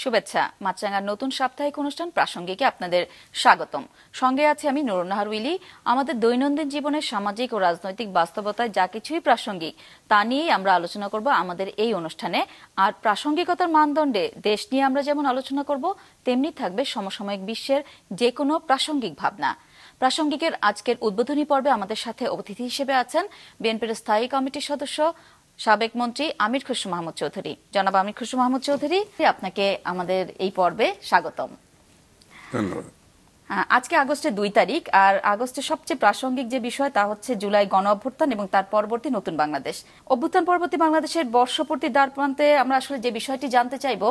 শুভেচ্ছা। মাছরাঙার নতুন সাপ্তাহিক অনুষ্ঠান প্রাসঙ্গিকে আপনাদের স্বাগতম। সঙ্গে আছে আমি নুরুন নাহার উইলি। আমাদের দৈনন্দিন জীবনের সামাজিক ও রাজনৈতিক বাস্তবতায় যা কিছুই প্রাসঙ্গিক তা নিয়েই আমরা আলোচনা করব আমাদের এই অনুষ্ঠানে। আর প্রাসঙ্গিকতার মানদণ্ডে দেশ নিয়ে আমরা যেমন আলোচনা করব, তেমনি থাকবে সমসাময়িক বিশ্বের যে কোনো প্রাসঙ্গিক ভাবনা। প্রাসঙ্গিকের আজকের উদ্বোধনী পর্বে আমাদের সাথে অতিথি হিসেবে আছেন বিএনপির স্থায়ী কমিটির সদস্য সাবেক মন্ত্রী আমির খসরু মাহমুদ চৌধুরী। জনাব আমির খসরু মাহমুদ চৌধুরী, আপনাকে আমাদের এই পর্বে স্বাগতম। ধন্যবাদ। আজকে আগস্টের 2 তারিখ, আর আগস্টের সবচেয়ে প্রাসঙ্গিক যে বিষয় তা হচ্ছে জুলাই গণ অভ্যুত্থান এবং তার পরবর্তী নতুন বাংলাদেশ। অভ্যুত্থান পরবর্তী বাংলাদেশের বর্ষপূর্তি দ্বার প্রান্তে আমরা আসলে যে বিষয়টি জানতে চাইব,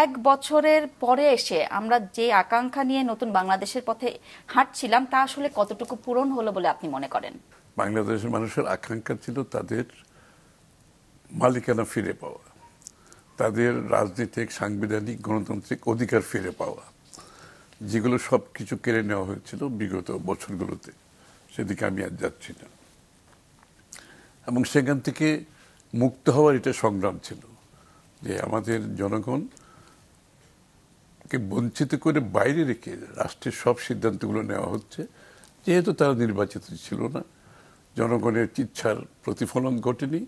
1 বছরের পরে এসে আমরা যে আকাঙ্ক্ষা নিয়ে নতুন বাংলাদেশের পথে হাঁটছিলাম তা আসলে কতটুকু পূরণ হলো বলে আপনি মনে করেন? বাংলাদেশের মানুষের আকাঙ্ক্ষা ছিল তাদের মালিকানা ফিরে পাওয়া, তাদের রাজনৈতিক, সাংবিধানিক, গণতান্ত্রিক অধিকার ফিরে পাওয়া, যেগুলো সব কিছু কেড়ে নেওয়া হয়েছিল বিগত বছরগুলোতে। সেদিকে আমি আর যাচ্ছি না। এবং সেখান থেকে মুক্ত হওয়ার এটা সংগ্রাম ছিল যে আমাদের জনগণকে বঞ্চিত করে বাইরে রেখে রাষ্ট্রের সব সিদ্ধান্তগুলো নেওয়া হচ্ছে, যেহেতু তারা নির্বাচিত ছিল না, জনগণের ইচ্ছার প্রতিফলন ঘটেনি।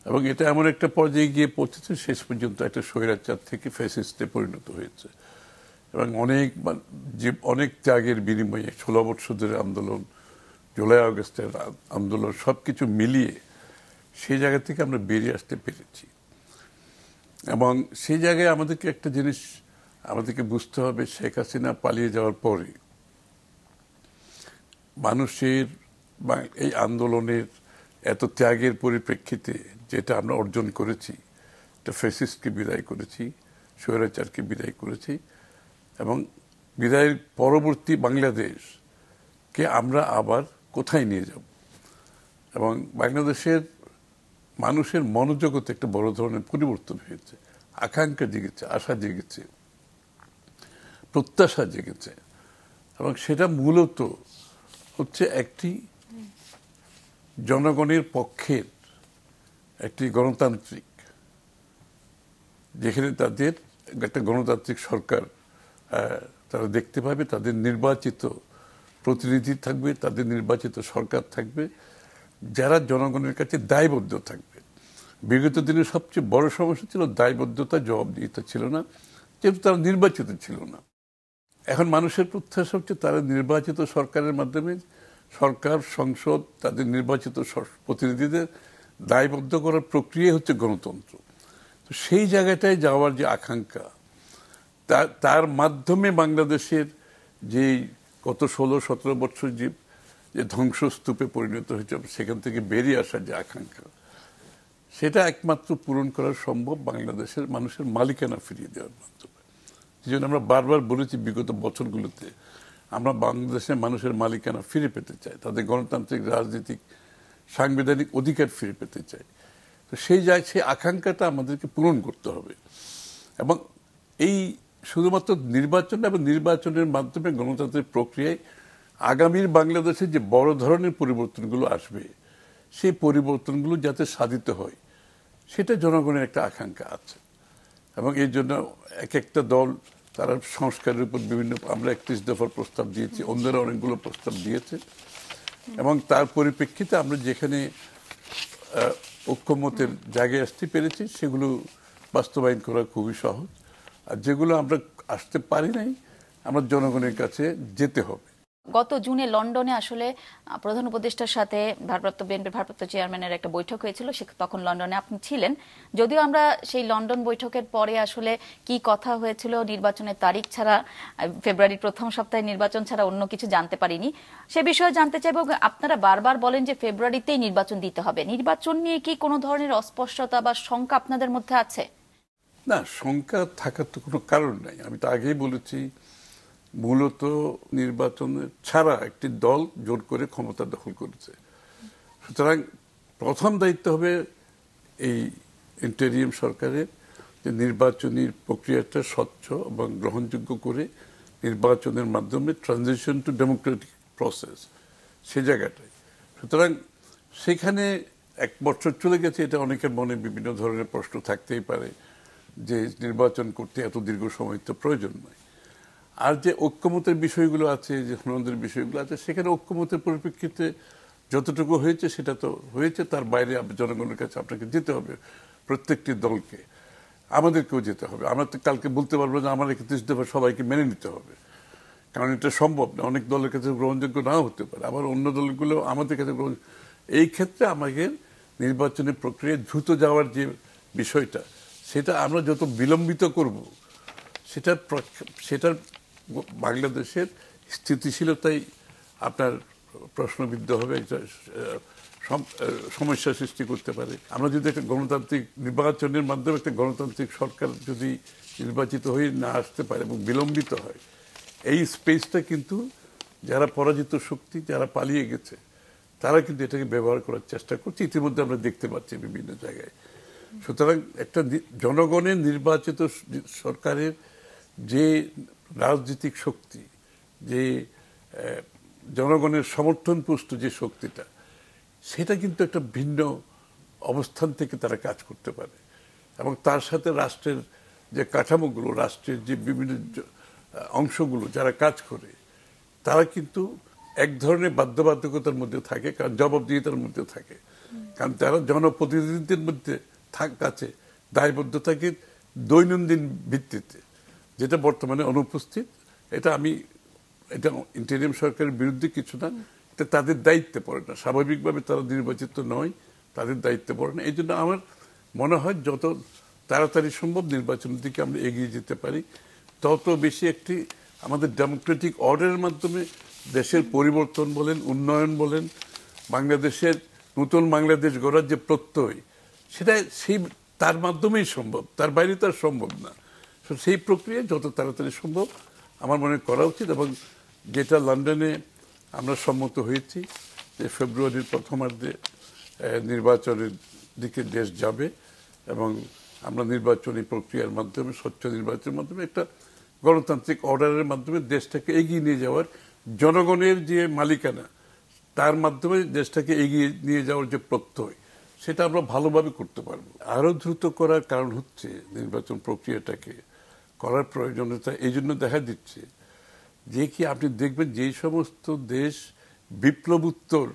এবং এটা এমন একটা পর্যায়ে গিয়ে পৌঁছেছে শেষ পর্যন্ত একটা স্বৈরাচার থেকে ফ্যাসিস্টে পরিণত হয়েছে। এবং অনেক ত্যাগের বিনিময়ে 16 বছর ধরে আন্দোলন, জুলাই আগস্টের আন্দোলন, সবকিছু মিলিয়ে সেই জায়গা থেকে আমরা বেরিয়ে আসতে পেরেছি। এবং সেই জায়গায় আমাদেরকে একটা জিনিস আমাদেরকে বুঝতে হবে, শেখ হাসিনা পালিয়ে যাওয়ার পরে মানুষের বা এই আন্দোলনের এত ত্যাগের পরিপ্রেক্ষিতে যেটা আমরা অর্জন করেছি, একটা ফ্যাসিস্টকে বিদায় করেছি, স্বৈরাচারকে বিদায় করেছি, এবং বিদায়ের পরবর্তী বাংলাদেশকে আমরা আবার কোথায় নিয়ে যাব। এবং বাংলাদেশের মানুষের মনোজগতে একটা বড় ধরনের পরিবর্তন হয়েছে, আকাঙ্ক্ষা জেগেছে, আশা জেগেছে, প্রত্যাশা জেগেছে। এবং সেটা মূলত হচ্ছে একটি জনগণের পক্ষের একটি গণতান্ত্রিক, যেখানে তাদের একটা গণতান্ত্রিক সরকার তারা দেখতে পাবে, তাদের নির্বাচিত প্রতিনিধি থাকবে, তাদের নির্বাচিত সরকার থাকবে, যারা জনগণের কাছে দায়বদ্ধ থাকবে। বিগত দিনের সবচেয়ে বড় সমস্যা ছিল দায়বদ্ধতা, জবাবদিহিতা ছিল না, যেহেতু তারা নির্বাচিত ছিল না। এখন মানুষের প্রত্যাশা হচ্ছে তারা নির্বাচিত সরকারের মাধ্যমে সরকার, সংসদ, তাদের নির্বাচিত প্রতিনিধিদের দায়বদ্ধ করার প্রক্রিয়া হচ্ছে গণতন্ত্র। তো সেই জায়গাটায় যাওয়ার যে আকাঙ্ক্ষা, তার মাধ্যমে বাংলাদেশের যে গত 16-17 বছর যে ধ্বংসস্তূপে পরিণত হয়েছে, সেখান থেকে বেরিয়ে আসার যে আকাঙ্ক্ষা, সেটা একমাত্র পূরণ করা সম্ভব বাংলাদেশের মানুষের মালিকানা ফিরিয়ে দেওয়ার মাধ্যমে। এই জন্য আমরা বারবার বলেছি বিগত বছরগুলোতে আমরা বাংলাদেশের মানুষের মালিকানা ফিরে পেতে চাই, তাদের গণতান্ত্রিক, রাজনৈতিক, সাংবিধানিক অধিকার ফিরে পেতে চাই। তো সেই আকাঙ্ক্ষাটা আমাদেরকে পূরণ করতে হবে। এবং এই শুধুমাত্র নির্বাচন এবং নির্বাচনের মাধ্যমে গণতান্ত্রিক প্রক্রিয়ায় আগামীর বাংলাদেশে যে বড় ধরনের পরিবর্তনগুলো আসবে, সেই পরিবর্তনগুলো যাতে সাধিত হয়, সেটা জনগণের একটা আকাঙ্ক্ষা আছে। এবং এই জন্য এক একটা দল তারা সংস্কারের উপর বিভিন্ন, আমরা 31 দফার প্রস্তাব দিয়েছি, অন্যরা অনেকগুলো প্রস্তাব দিয়েছে। এবং তার পরিপ্রেক্ষিতে আমরা যেখানে ঐক্যমতের জায়গায় আসতে পেরেছি, সেগুলো বাস্তবায়ন করা খুবই সহজ। আর যেগুলো আমরা আসতে পারি নাই, আমরা জনগণের কাছে যেতে হবে। গত জুনে লন্ডনে আসলে প্রধান উপদেষ্টার সাথে বিএনপির ভারপ্রাপ্ত চেয়ারম্যানের একটা বৈঠক হয়েছিল, তখন লন্ডনে আপনি ছিলেন। যদিও আমরা সেই লন্ডন বৈঠকের পরে আসলে কি কথা হয়েছিল নির্বাচনের তারিখ ছাড়া, ফেব্রুয়ারির প্রথম সপ্তাহে নির্বাচন ছাড়া অন্য কিছু জানতে পারিনি। সে বিষয়ে জানতে চাইব, আপনারা বারবার বলেন যে ফেব্রুয়ারিতেই নির্বাচন দিতে হবে। নির্বাচন নিয়ে কি কোনো ধরনের অস্পষ্টতা বা শঙ্কা আপনাদের মধ্যে আছে? না, শঙ্কা থাকার তো কোনো কারণ নাই। আমি তো আগেই বলেছি, মূলত নির্বাচনের ছাড়া একটি দল জোর করে ক্ষমতা দখল করেছে। সুতরাং প্রথম দায়িত্ব হবে এই ইন্টেরিয়াম সরকারের, যে নির্বাচনী প্রক্রিয়াটা স্বচ্ছ এবং গ্রহণযোগ্য করে নির্বাচনের মাধ্যমে ট্রানজিশন টু ডেমোক্রেটিক প্রসেস, সে জায়গাটায়। সুতরাং সেখানে 1 বছর চলে গেছে, এটা অনেকের মনে বিভিন্ন ধরনের প্রশ্ন থাকতেই পারে যে নির্বাচন করতে এত দীর্ঘ সময় তো প্রয়োজন নয়। আর যে ঐক্যমতের বিষয়গুলো আছে, যে হনদের বিষয়গুলো আছে, সেখানে ঐক্যমতের পরিপ্রেক্ষিতে যতটুকু হয়েছে সেটা তো হয়েছে, তার বাইরে জনগণের কাছে আপনাকে যেতে হবে, প্রত্যেকটি দলকে, আমাদেরকেও যেতে হবে। আমরা তো কালকে বলতে পারবো যে আমার 31 দফা সবাইকে মেনে নিতে হবে, কারণ এটা সম্ভব না, অনেক দলের কাছে গ্রহণযোগ্য নাও হতে পারে, আবার অন্য দলগুলো আমাদের কাছে গ্রহণ। এই ক্ষেত্রে আমাদের নির্বাচনের প্রক্রিয়া দ্রুত যাওয়ার যে বিষয়টা, সেটা আমরা যত বিলম্বিত করব, সেটার বাংলাদেশের স্থিতিশীলতাই আপনার প্রশ্নবিদ্ধ হবে, সমস্যা সৃষ্টি করতে পারে। আমরা যদি একটা গণতান্ত্রিক নির্বাচনের মাধ্যমে একটা গণতান্ত্রিক সরকার যদি নির্বাচিত হয়ে না আসতে পারে এবং বিলম্বিত হয়, এই স্পেসটা কিন্তু যারা পরাজিত শক্তি, যারা পালিয়ে গেছে, তারা কিন্তু এটাকে ব্যবহার করার চেষ্টা করছে, ইতিমধ্যে আমরা দেখতে পাচ্ছি বিভিন্ন জায়গায়। সুতরাং একটা জনগণের নির্বাচিত সরকারের যে রাজনৈতিক শক্তি, যে জনগণের সমর্থন পুষ্ট যে শক্তিটা, সেটা কিন্তু একটা ভিন্ন অবস্থান থেকে তারা কাজ করতে পারে। এবং তার সাথে রাষ্ট্রের যে কাঠামোগুলো, রাষ্ট্রের যে বিভিন্ন অংশগুলো যারা কাজ করে, তারা কিন্তু এক ধরনের বাধ্যবাধকতার মধ্যে থাকে, কারণ জবাবদিহিতার মধ্যে থাকে, কারণ তারা জনপ্রতিনিধিদের মধ্যে কাছে দায়বদ্ধতাকে দৈনন্দিন ভিত্তিতে, যেটা বর্তমানে অনুপস্থিত। এটা ইন্টারিম সরকারের বিরুদ্ধে কিছু না, এটা তাদের দায়িত্বে পড়ে না, স্বাভাবিকভাবে তারা নির্বাচিত নয়, তাদের দায়িত্বে পড়ে না। এই জন্য আমার মনে হয় যত তাড়াতাড়ি সম্ভব নির্বাচনের দিকে আমরা এগিয়ে যেতে পারি, তত বেশি একটি আমাদের ডেমোক্রেটিক অর্ডারের মাধ্যমে দেশের পরিবর্তন বলেন, উন্নয়ন বলেন, বাংলাদেশের নতুন বাংলাদেশ গড়ার যে প্রত্যয়, সেটা তার মাধ্যমেই সম্ভব, তার বাইরে তো আর সম্ভব না। সেই প্রক্রিয়া যত তাড়াতাড়ি সম্ভব আমার মনে করা উচিত। এবং যেটা লন্ডনে আমরা সম্মত হয়েছি যে ফেব্রুয়ারির প্রথমার্ধে নির্বাচনের দিকে দেশ যাবে, এবং আমরা নির্বাচনী প্রক্রিয়ার মাধ্যমে, স্বচ্ছ নির্বাচনের মাধ্যমে, একটা গণতান্ত্রিক অর্ডারের মাধ্যমে দেশটাকে এগিয়ে নিয়ে যাওয়ার, জনগণের যে মালিকানা, তার মাধ্যমে দেশটাকে এগিয়ে নিয়ে যাওয়ার যে প্রত্যয়, সেটা আমরা ভালোভাবে করতে পারবো। আরো দ্রুত করার কারণ হচ্ছে নির্বাচন প্রক্রিয়াটাকে করার প্রয়োজনীয়তা এই জন্য দেখা দিচ্ছে যে কি আপনি দেখবেন যে সমস্ত দেশ বিপ্লবোত্তর,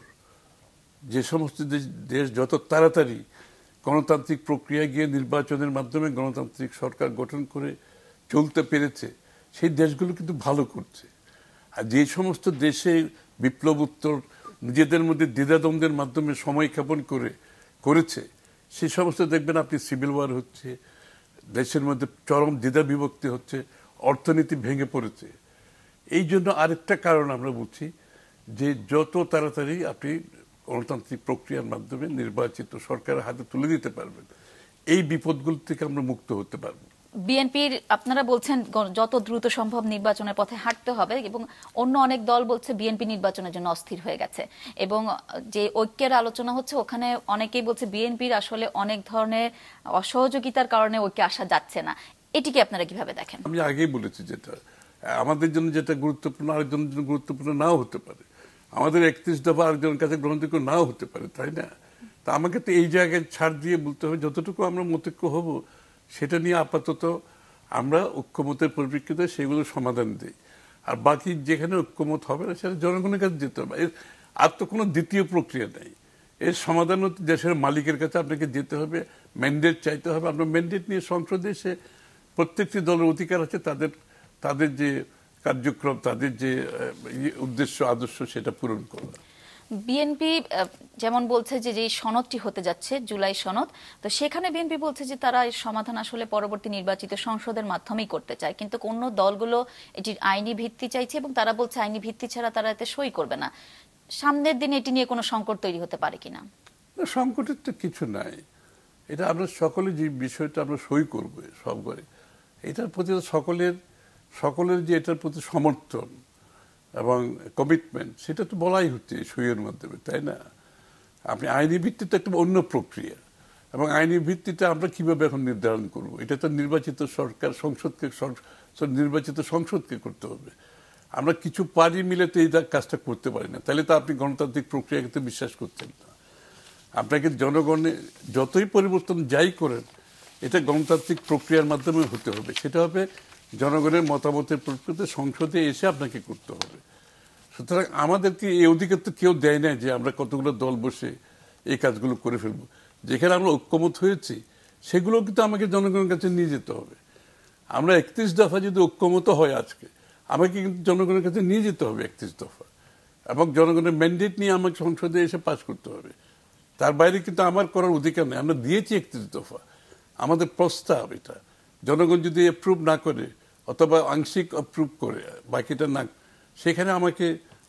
যে সমস্ত দেশ যত তাড়াতাড়ি গণতান্ত্রিক প্রক্রিয়ায় গিয়ে নির্বাচনের মাধ্যমে গণতান্ত্রিক সরকার গঠন করে চলতে পেরেছে, সেই দেশগুলো কিন্তু ভালো করছে। আর যে সমস্ত দেশে বিপ্লবোত্তর নিজেদের মধ্যে দ্বিধাদ্বন্দ্বের মাধ্যমে সময় ক্ষেপণ করেছে, সেই সমস্ত দেখবেন আপনি সিভিল ওয়ার হচ্ছে, দেশের মধ্যে চরম দ্বিধা বিভক্তি হচ্ছে, অর্থনীতি ভেঙে পড়েছে। এই জন্য আরেকটা কারণ আমরা বলছি যে যত তাড়াতাড়ি আপনি গণতান্ত্রিক প্রক্রিয়ার মাধ্যমে নির্বাচিত সরকারের হাতে তুলে দিতে পারবেন, এই বিপদগুলো থেকে আমরা মুক্ত হতে পারবো। বিএনপির আপনারা বলছেন যত দ্রুত সম্ভব নির্বাচনের পথে হাঁটতে হবে, এবং অন্য অনেক দল বলছে বিএনপি নির্বাচনের জন্য অস্থির হয়ে গেছে, এবং যে ঐক্যের আলোচনা হচ্ছে ওখানে অনেকেই বলছে বিএনপির আসলে অনেক ধরনের অসহযোগিতার কারণে ঐক্যে আসা যাচ্ছে না। এটিকে আপনারা কিভাবে দেখেন? আমি আগেই বলেছি, যেটা আমাদের জন্য যেটা গুরুত্বপূর্ণ আরেকজনের জন্য গুরুত্বপূর্ণ নাও হতে পারে, আমাদের 31 দফা আরেকজনের কাছে গ্রহণযোগ্য নাও হতে পারে, তাই না? তা আমাকে তো এই জায়গায় ছাড় দিয়ে বলতে হবে যতটুকু আমরা মতৈক্য হব সেটা নিয়ে আপাতত আমরা ঐক্যমতের পরিপ্রেক্ষিতে সেগুলো সমাধান দিই, আর বাকি যেখানে ঐক্যমত হবে না সেটা জনগণের কাছে যেতে হবে। আর তো কোনো দ্বিতীয় প্রক্রিয়া নেই। এর সমাধান হচ্ছে দেশের মালিকের কাছে আপনাকে যেতে হবে, ম্যান্ডেট চাইতে হবে। আপনার ম্যান্ডেট নিয়ে সংসদে এসে প্রত্যেকটি দলের অধিকার আছে তাদের যে কার্যক্রম, তাদের যে উদ্দেশ্য আদর্শ, সেটা পূরণ করা। বিএনপি যেমন বলছে যে সনদটি হতে যাচ্ছে জুলাই সনদ, তো সেখানে বিএনপি বলছে যে তারা এর সমাধান আসলে পরবর্তী নির্বাচিত সংসদের মাধ্যমেই করতে চায়, কিন্তু অন্য দলগুলো এটির আইনি ভিত্তি চাইছে, এবং তারা বলছে আইনি ভিত্তি ছাড়া তারা এতে সই করবে না। সামনের দিনে এটি নিয়ে কোনো সংকট তৈরি হতে পারে কিনা? সংকটের তো কিছু নাই। এটা আমরা সকলে যে বিষয়টা আমরা সই করবো সব করে, এটার প্রতি সকলের যে এটার প্রতি সমর্থন এবং কমিটমেন্ট, সেটা তো বলাই হচ্ছে সইয়ের মাধ্যমে, তাই না? আপনি আইনি ভিত্তিতে একটা অন্য প্রক্রিয়া, এবং আইনি ভিত্তিটা আমরা কিভাবে এখন নির্ধারণ করব? এটা তো নির্বাচিত সরকার, নির্বাচিত সংসদকে করতে হবে। আমরা কিছু পার্টি মিলে তো এই কাজটা করতে পারি না, তাহলে তো আপনি গণতান্ত্রিক প্রক্রিয়াকে তো বিশ্বাস করছেন না। আপনাকে জনগণে যতই পরিবর্তন যাই করেন, এটা গণতান্ত্রিক প্রক্রিয়ার মাধ্যমে হতে হবে। সেটা হবে জনগণের মতামতের প্রেক্ষিতে সংসদে এসে আপনাকে করতে হবে। সুতরাং আমাদেরকে এই অধিকার তো কেউ দেয় না যে আমরা কতগুলো দল বসে এই কাজগুলো করে ফেলবো। যেখানে আমরা ঐক্যমত হয়েছি সেগুলো কিন্তু আমাকে জনগণের কাছে নিয়ে যেতে হবে। আমরা 31 দফা যদি ঐক্যমত হয় আজকে, আমাকে কিন্তু জনগণের কাছে নিয়ে যেতে হবে 31 দফা, এবং জনগণের ম্যান্ডেট নিয়ে আমাকে সংসদে এসে পাস করতে হবে। তার বাইরে কিন্তু আমার করার অধিকার নেই। আমরা দিয়েছি 31 দফা, আমাদের প্রস্তাব এটা। জনগণ যদি অ্যাপ্রুভ না করে অথবা আংশিক অ্যাপ্রুভ করে, বাকিটা না, সেখানে আমাকে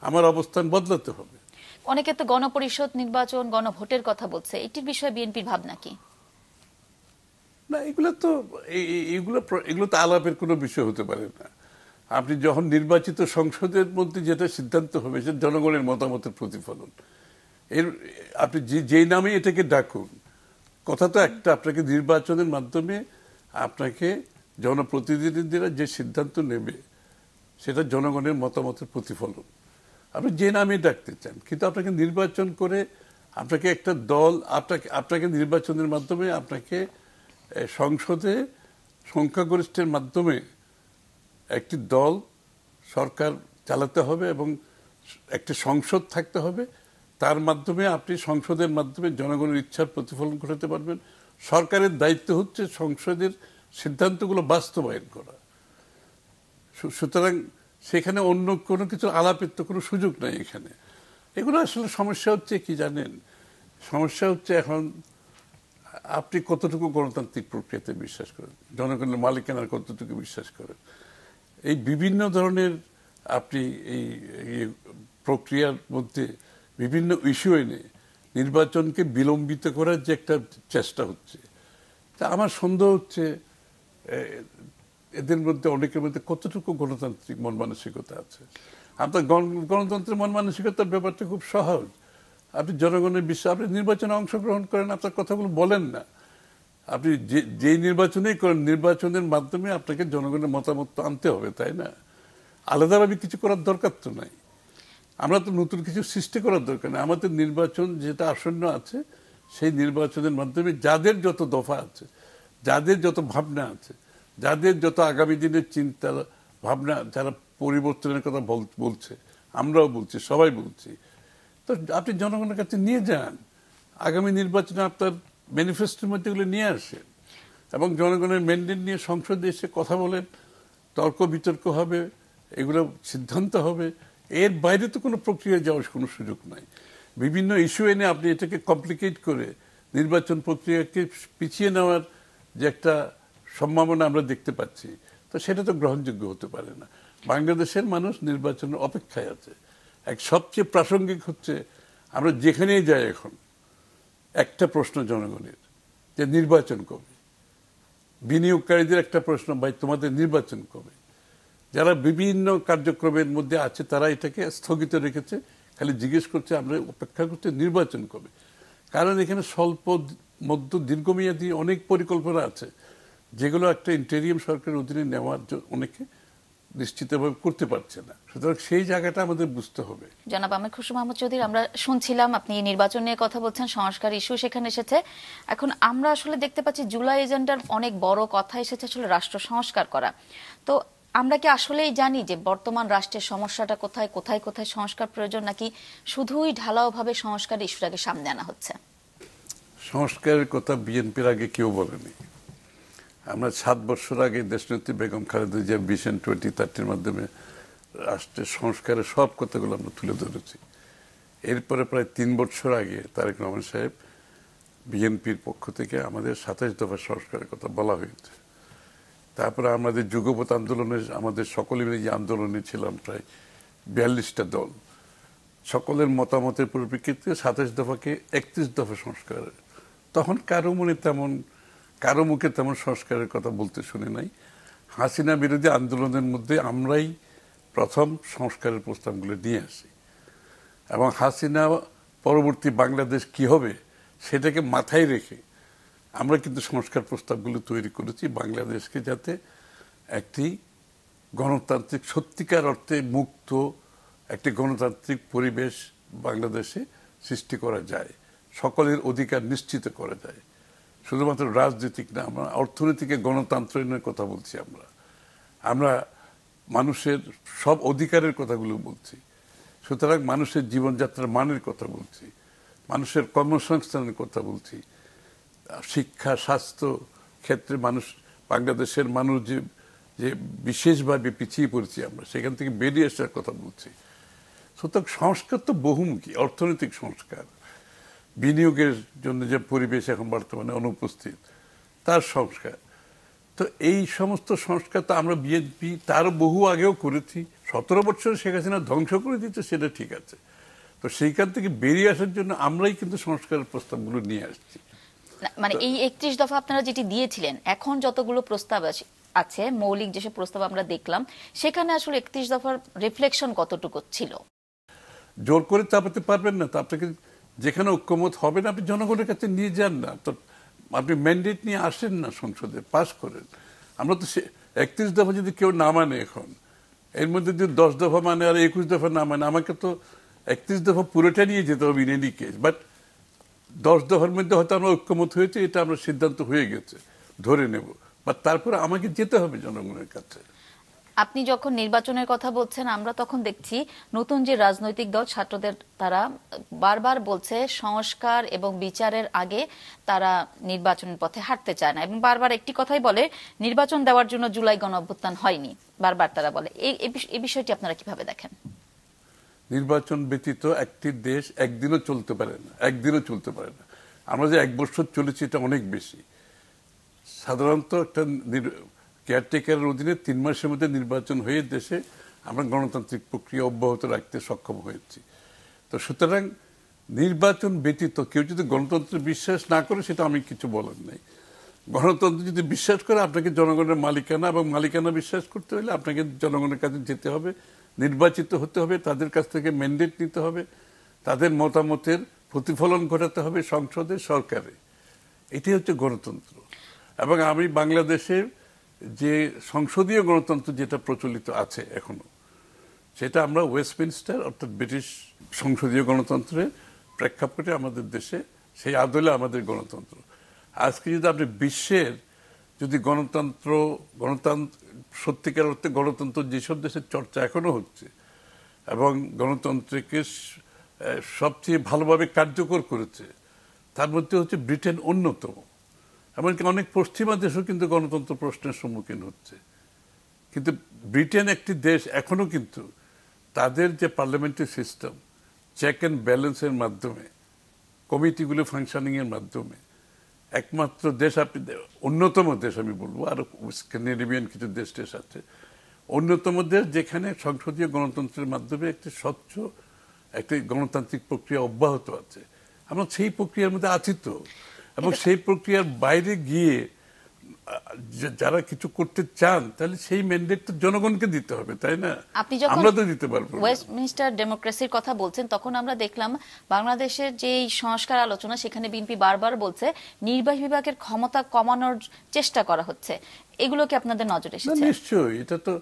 আমার অবস্থান বদলাতে হবে। অনেকে তো গণপরিষদ নির্বাচন, গণভোটের কথা বলছে, এটির বিষয়ে বিএনপির ভাবনা কি? না, এগুলো তো আলাপের কোনো বিষয় হতে পারে না। আপনি যখন নির্বাচিত সংসদের মধ্যে যেটা সিদ্ধান্ত হবে সেটা জনগণের মতামতের প্রতিফলন। আপনি যেই নামে এটাকে ডাকুন, কথা তো একটা, আপনাকে নির্বাচনের মাধ্যমে আপনাকে জনপ্রতিনিধিরা যে সিদ্ধান্ত নেবে সেটা জনগণের মতামতের প্রতিফলন। আপনি যে নামে ডাকতে চান, কিন্তু আপনাকে নির্বাচন করে আপনাকে একটা দল আপনাকে নির্বাচনের মাধ্যমে আপনাকে সংসদে সংখ্যাগরিষ্ঠের মাধ্যমে একটি দল সরকার চালাতে হবে এবং একটি সংসদ থাকতে হবে। তার মাধ্যমে আপনি সংসদের মাধ্যমে জনগণের ইচ্ছার প্রতিফলন ঘটাতে পারবেন। সরকারের দায়িত্ব হচ্ছে সংসদের সিদ্ধান্তগুলো বাস্তবায়ন করা। সুতরাং সেখানে অন্য কোনো কিছু আলাপের তো কোনো সুযোগ নাই এখানে। এগুলো আসলে সমস্যা হচ্ছে কি জানেন, সমস্যা হচ্ছে এখন আপনি কতটুকু গণতান্ত্রিক প্রক্রিয়াতে বিশ্বাস করেন, জনগণের মালিকানার কতটুকু বিশ্বাস করেন। এই বিভিন্ন ধরনের আপনি এই প্রক্রিয়ার মধ্যে বিভিন্ন ইস্যু এনে নির্বাচনকে বিলম্বিত করার যে একটা চেষ্টা হচ্ছে, তা আমার সন্দেহ হচ্ছে এদের মধ্যে অনেকের মধ্যে কতটুকু গণতান্ত্রিক মন মানসিকতা আছে। আপনার গণতন্ত্রের মন মানসিকতার ব্যাপারটা খুব সহজ। আপনি জনগণের বিশ্বাস, আপনি নির্বাচনে অংশগ্রহণ করেন, আপনার কথাগুলো বলেন না, আপনি যেই নির্বাচনেই করেন নির্বাচনের মাধ্যমে আপনাকে জনগণের মতামত আনতে হবে, তাই না? আলাদাভাবে কিছু করার দরকার তো নাই। আমরা তো নতুন কিছু সৃষ্টি করার দরকার নেই। আমাদের নির্বাচন যেটা আসন্ন আছে সেই নির্বাচনের মাধ্যমে যাদের যত দফা আছে, যাদের যত ভাবনা আছে, যাদের যত আগামী দিনের চিন্তা ভাবনা, যারা পরিবর্তনের কথা বলছে, আমরাও বলছি, সবাই বলছি, তো আপনি জনগণের কাছে নিয়ে যান। আগামী নির্বাচনে আপনার ম্যানিফেস্টোর মধ্যে এগুলো নিয়ে আসেন এবং জনগণের ম্যান্ডেট নিয়ে সংসদে এসে কথা বলেন, তর্ক বিতর্ক হবে, এগুলো সিদ্ধান্ত হবে। এর বাইরে তো কোনো প্রক্রিয়া যাওয়ার কোনো সুযোগ নাই। বিভিন্ন ইস্যু এনে আপনি এটাকে কমপ্লিকেট করে নির্বাচন প্রক্রিয়াকে পিছিয়ে নেওয়ার যে একটা সম্ভাবনা আমরা দেখতে পাচ্ছি, তো সেটা তো গ্রহণযোগ্য হতে পারে না। বাংলাদেশের মানুষ নির্বাচনের অপেক্ষায় আছে। সবচেয়ে প্রাসঙ্গিক হচ্ছে আমরা যেখানেই যাই এখন একটা প্রশ্ন জনগণের, যে নির্বাচন কবে। বিনিয়োগকারীদের একটা প্রশ্ন, ভাই তোমাদের নির্বাচন কবে। যারা বিভিন্ন কার্যক্রমের মধ্যে আছে তারা এটাকে স্থগিত রেখেছে, খালি জিজ্ঞেস করছে, আমরা অপেক্ষা করছি নির্বাচন কবে। কারণ এখানে স্বল্প মধ্য দীর্ঘমেয়াদী অনেক পরিকল্পনা আছে যেগুলো একটা ইন্টেরিয়াম সরকারের অধীনে নেওয়ার অনেকে নিশ্চিতভাবে করতে পারছে না। সুতরাং সেই জায়গাটা আমাদের বুঝতে হবে। জনাব আমির খসরু মাহমুদ চৌধুরী, আমরা শুনছিলাম আপনি নির্বাচন নিয়ে কথা বলছেন, সংস্কার ইস্যু সেখানে এসেছে। এখন আমরা আসলে দেখতে পাচ্ছি জুলাই এজেন্ডার অনেক বড় কথা এসেছে আসলে রাষ্ট্র সংস্কার করা। তো আমরা কি আসলেই জানি যে বর্তমান রাষ্ট্রের সমস্যাটা কোথায়, কোথায় কোথায় সংস্কার প্রয়োজন, নাকি শুধুই ঢালাওভাবে সংস্কার ইস্যুটাকে সামনে আনা হচ্ছে? সংস্কারের কথা বিএনপির আগে কেউ বলেনি। আমরা 7 বছর আগে দেশনেত্রী বেগম খালেদা জিয়ার ভিশন 2030 মাধ্যমে রাষ্ট্রের সংস্কারের সব কথাগুলো আমরা তুলে ধরেছি। এরপরে প্রায় 3 বছর আগে তারেক রহমান সাহেব বিএনপির পক্ষ থেকে আমাদের 27 দফা সংস্কারের কথা বলা হয়েছে। তারপরে আমাদের যুগপৎ আন্দোলনে, আমাদের সকলে মিলে যে আন্দোলনে ছিলাম প্রায় 42টা দল, সকলের মতামতের পরিপ্রেক্ষিতে 27 দফাকে 31 দফা সংস্কার। তখন কারো মুখে তেমন সংস্কারের কথা বলতে শুনি নাই। হাসিনা বিরোধী আন্দোলনের মধ্যে আমরাই প্রথম সংস্কারের প্রস্তাবগুলো নিয়ে আসি এবং হাসিনা পরবর্তী বাংলাদেশ কি হবে সেটাকে মাথায় রেখে আমরা কিন্তু সংস্কার প্রস্তাবগুলো তৈরি করেছি, বাংলাদেশকে যাতে একটি গণতান্ত্রিক, সত্যিকার অর্থে মুক্ত একটি গণতান্ত্রিক পরিবেশ বাংলাদেশে সৃষ্টি করা যায়, সকলের অধিকার নিশ্চিত করা যায়। শুধুমাত্র রাজনৈতিক না, আমরা অর্থনীতিকে গণতন্ত্রের কথা বলছি। আমরা মানুষের সব অধিকারের কথাগুলো বলছি। সুতরাং মানুষের জীবনযাত্রার মানের কথা বলছি, মানুষের কর্মসংস্থানের কথা বলছি, শিক্ষা স্বাস্থ্য ক্ষেত্রে বাংলাদেশের মানুষ যে বিশেষভাবে পিছিয়ে পড়েছি আমরা, সেখান থেকে বেরিয়ে আসার কথা বলছি। সুতরাং সংস্কার তো বহুমুখী, অর্থনৈতিক সংস্কার, বিনিয়োগের জন্য যে পরিবেশ এখন বর্তমানে অনুপস্থিত তার সংস্কার, তো এই সমস্ত সংস্কার তো আমরা বিএনপি তারও বহু আগেও করেছি। 17 বছর শেখ হাসিনা ধ্বংস করে দিচ্ছে, সেটা ঠিক আছে। তো সেইখান থেকে বেরিয়ে আসার জন্য আমরাই কিন্তু সংস্কারের প্রস্তাবগুলো নিয়ে আসছি। মানে এই 31 দফা আপনারা যেটি দিয়েছিলেন, এখন যতগুলো প্রস্তাব আছে, মৌলিক যেসব প্রস্তাব আমরা দেখলাম, সেখানে আসলে 31 দফার রিফ্লেকশন কতটুকু ছিল? জোর করে চাপাতে পারবেন না। তো আপনাকে যেখানে ঐক্যমত হবে না, আপনি জনগণের কাছে নিয়ে যান না, তো আপনি ম্যান্ডেট নিয়ে আসেন না, সংসদে পাস করেন। আমরা তো 31 দফা যদি কেউ না মানে, এখন এর মধ্যে যদি 10 দফা মানে আর 21 দফা না মানে, আমাকে তো 31 দফা পুরোটা নিয়ে যেতে হবে ইন এনি কেস। বাট 10 দফার মধ্যে হয়তো আমরা ঐক্যমত হয়েছে, এটা আমরা সিদ্ধান্ত হয়ে গেছে, ধরে নেব। বাট তারপরে আমাকে যেতে হবে জনগণের কাছে। আপনি যখন নির্বাচনের কথা বলছেন, আমরা তখন দেখছি নতুন যে রাজনৈতিক দল ছাত্রদের, তারা বারবার বলছে সংস্কার এবং বিচারের আগে তারা নির্বাচনের পথে হাঁটতে চায় না, এবং বারবার একটি কথাই বলে, নির্বাচন দেওয়ার জন্য জুলাই গণঅভ্যুত্থান হয়নি, বারবার তারা বলে। এই বিষয়টি আপনারা কিভাবে দেখেন? নির্বাচন ব্যতীত একটি দেশ একদিনও চলতে পারে না, একদিনও চলতে পারে না। আমরা যে 1 বছর চলেছি, এটা অনেক বেশি। সাধারণত একটা কেয়ারটেকারের অধীনে 3 মাসের মধ্যে নির্বাচন হয়ে দেশে আমরা গণতান্ত্রিক প্রক্রিয়া অব্যাহত রাখতে সক্ষম হয়েছি। তো সুতরাং নির্বাচন ব্যতীত কেউ যদি গণতন্ত্রে বিশ্বাস না করে, সেটা আমি কিছু বলার নেই। গণতন্ত্র যদি বিশ্বাস করে, আপনাকে জনগণের মালিকানা এবং মালিকানা বিশ্বাস করতে হলে আপনাকে জনগণের কাছে যেতে হবে, নির্বাচিত হতে হবে, তাদের কাছ থেকে ম্যান্ডেট নিতে হবে, তাদের মতামতের প্রতিফলন ঘটাতে হবে সংসদে, সরকারে। এটাই হচ্ছে গণতন্ত্র। এবং আমি বাংলাদেশের যে সংসদীয় গণতন্ত্র যেটা প্রচলিত আছে এখনো, সেটা আমরা ওয়েস্টমিনস্টার অর্থাৎ ব্রিটিশ সংসদীয় গণতন্ত্রের প্রেক্ষাপটে আমাদের দেশে সেই আদলে আমাদের গণতন্ত্র। আজকে যদি আপনি বিশ্বের যদি গণতন্ত্র সত্যিকার অর্থে গণতন্ত্র যেসব দেশের চর্চা এখনো হচ্ছে এবং গণতন্ত্রকে সবচেয়ে ভালোভাবে কার্যকর করেছে, তার মধ্যে হচ্ছে ব্রিটেন অন্যতম। এমনকি অনেক পশ্চিমা দেশও কিন্তু গণতন্ত্র প্রশ্নের সম্মুখীন হচ্ছে। কিন্তু ব্রিটেন একটি দেশ এখনো কিন্তু তাদের যে পার্লামেন্টারি সিস্টেম, চেক অ্যান্ড ব্যালেন্সের মাধ্যমে, কমিটিগুলো ফাংশনিং এর মাধ্যমে একমাত্র দেশ, আপনি অন্যতম দেশ আমি বলবো, আর স্ক্যান্ডিনেভিয়ান কিছু দেশ আছে, অন্যতম দেশ যেখানে সংসদীয় গণতন্ত্রের মাধ্যমে একটি স্বচ্ছ একটি গণতান্ত্রিক প্রক্রিয়া অব্যাহত আছে। আমরা সেই প্রক্রিয়ার মধ্যে আছি তো, এবং সেই প্রক্রিয়ার বাইরে গিয়ে যারা কিছু করতে চান, তাহলে সেই ম্যান্ডেট তো জনগণকে দিতে হবে, তাই না? আপনি যখন আমরা তো দিতে পারবো। ওয়েস্টমিনস্টার ডেমোক্রেসির কথা বলছেন, তখন আমরা দেখলাম বাংলাদেশের যে সংস্কার আলোচনা, সেখানে বিএনপি বারবার বলছে নির্বাহী বিভাগের ক্ষমতা কমানোর চেষ্টা করা হচ্ছে। এগুলো কি আপনাদের নজরে এসেছে? নিশ্চয়ই। এটা তো